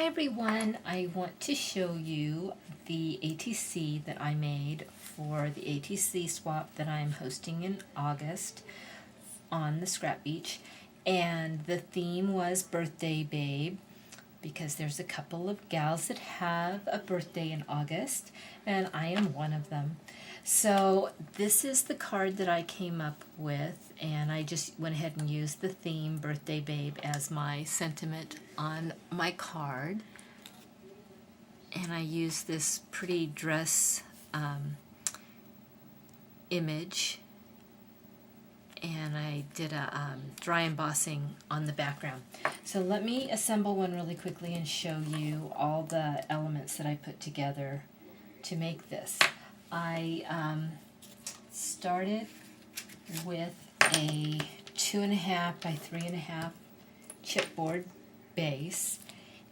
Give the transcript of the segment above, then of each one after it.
Hi everyone, I want to show you the ATC that I made for the ATC swap that I'm hosting in August on the Scrap Beach. And the theme was Birthday Babe, because there's a couple of gals that have a birthday in August, and I am one of them. So this is the card that I came up with, and I just went ahead and used the theme Birthday Babe as my sentiment on my card. And I used this pretty dress image, and I did a dry embossing on the background. So let me assemble one really quickly and show you all the elements that I put together to make this. I started with a 2.5 by 3.5 chipboard base,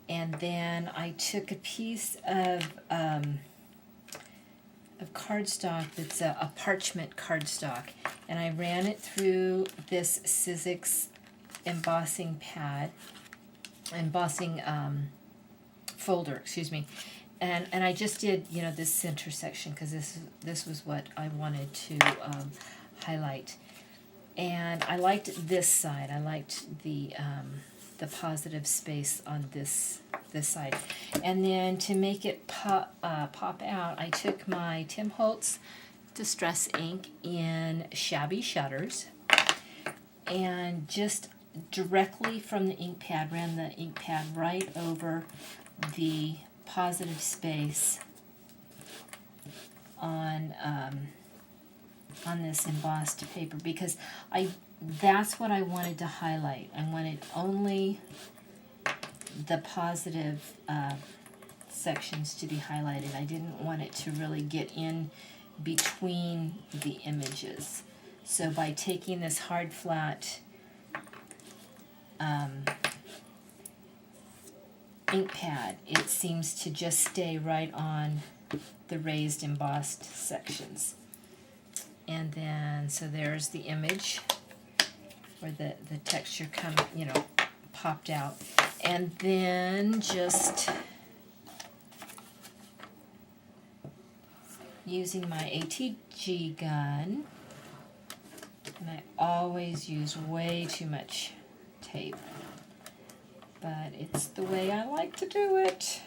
and then I took a piece of cardstock that's a parchment cardstock, and I ran it through this Sizzix embossing folder, excuse me. And I just did, you know, this center section because this was what I wanted to highlight. And I liked this side. I liked the positive space on this side. And then to make it pop out, I took my Tim Holtz Distress ink in Shabby Shutters, and just directly from the ink pad, ran the ink pad right over the positive space on this embossed paper, because that's what I wanted to highlight. I wanted only the positive sections to be highlighted. I didn't want it to really get in between the images. So by taking this hard flat ink pad, it seems to just stay right on the raised embossed sections. And then, so there's the image where the texture popped out. And then just using my ATG gun, and I always use way too much tape, but it's the way I like to do it.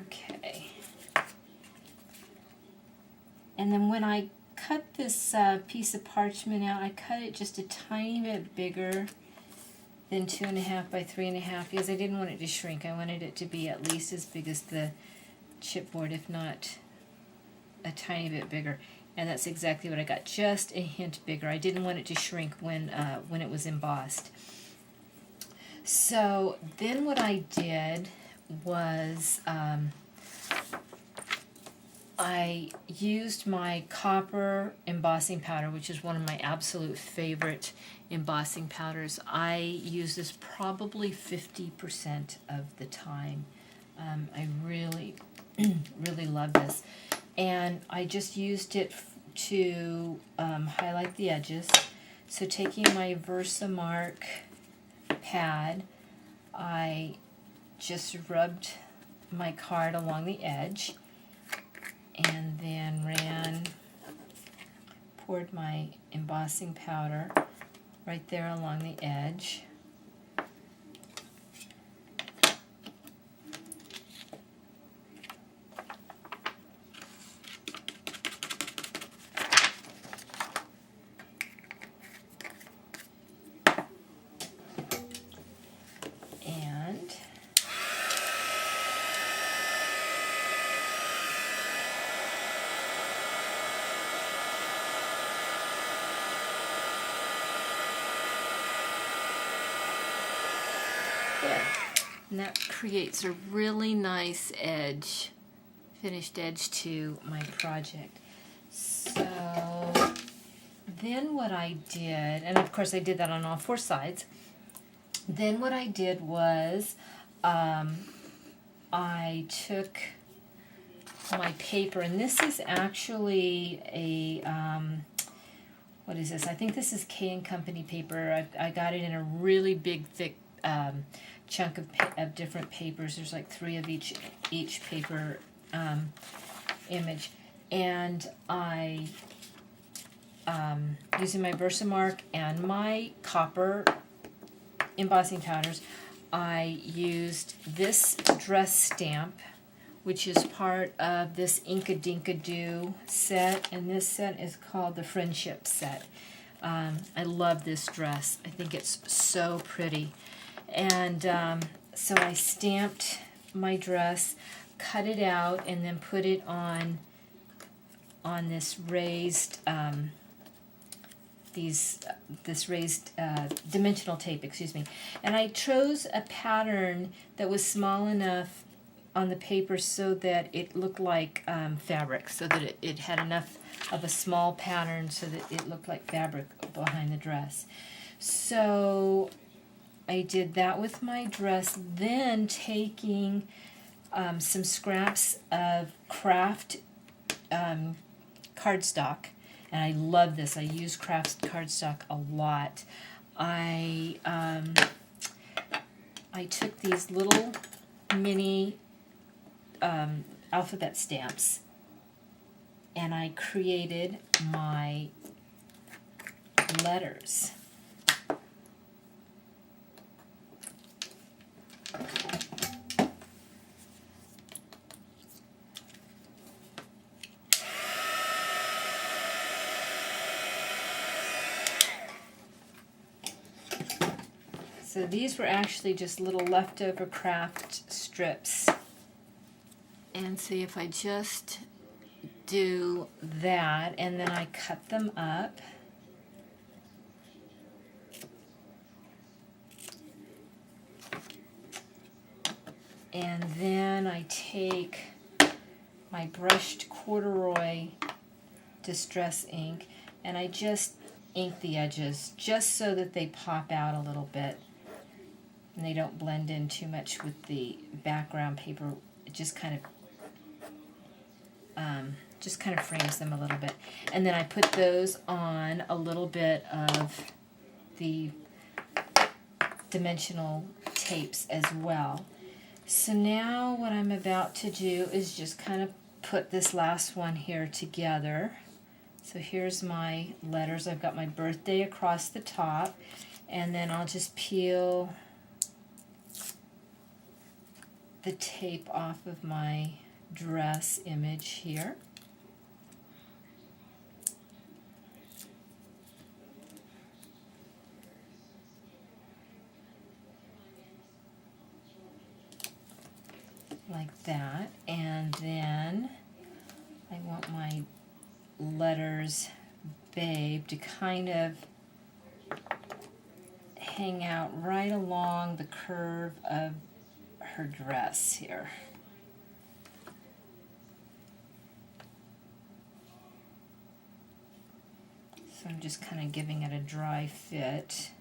Okay. And then when I cut this piece of parchment out, I cut it just a tiny bit bigger than 2.5 by 3.5 because I didn't want it to shrink. I wanted it to be at least as big as the chipboard, if not a tiny bit bigger. And that's exactly what I got, just a hint bigger. I didn't want it to shrink when it was embossed. So then what I did was I used my copper embossing powder, which is one of my absolute favorite embossing powders. I use this probably 50% of the time. I really, really love this. And I just used it to highlight the edges. So taking my Versamark pad, I just rubbed my card along the edge, and then poured my embossing powder right there along the edge. And that creates a really nice edge, finished edge to my project. So then what I did, and of course I did that on all 4 sides, then what I did was I took my paper, and this is actually a what is this? I think this is K & Company paper. I got it in a really big, thick chunk of different papers. There's like 3 of each paper image. And I, using my Versamark and my copper embossing powders, I used this dress stamp, which is part of this Inka Dinka Doo set, and this set is called the Friendship set. I love this dress. I think it's so pretty. And so I stamped my dress, cut it out, and then put it on this raised this raised dimensional tape, excuse me. And I chose a pattern that was small enough on the paper so that it looked like fabric, so that it had enough of a small pattern so that it looked like fabric behind the dress. So I did that with my dress, then taking some scraps of craft cardstock, and I love this. I use craft cardstock a lot. I took these little mini alphabet stamps, and I created my letters. So these were actually just little leftover craft strips. And see if I just do that, and then I cut them up. And then I take my brushed corduroy distress ink, and I just ink the edges just so that they pop out a little bit and they don't blend in too much with the background paper. It just kind of frames them a little bit. And then I put those on a little bit of the dimensional tapes as well. So now what I'm about to do is just kind of put this last one here together. So here's my letters. I've got my birthday across the top, and then I'll just peel the tape off of my dress image here. Like that. And then I want my letters Babe to kind of hang out right along the curve of her dress here. So I'm just kind of giving it a dry fit.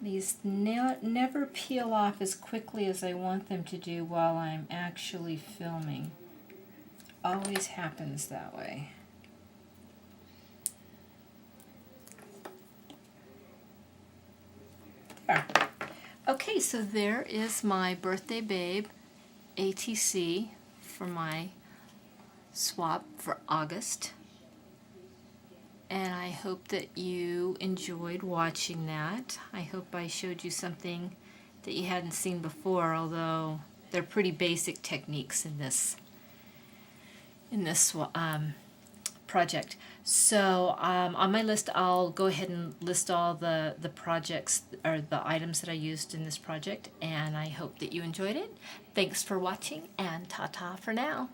These never peel off as quickly as I want them to do while I'm actually filming. Always happens that way. There. Okay, so there is my Birthday Babe ATC for my swap for August. And I hope that you enjoyed watching that. I hope I showed you something that you hadn't seen before, although they're pretty basic techniques in this project. So on my list, I'll go ahead and list all the projects or the items that I used in this project, and I hope that you enjoyed it. Thanks for watching, and ta-ta for now.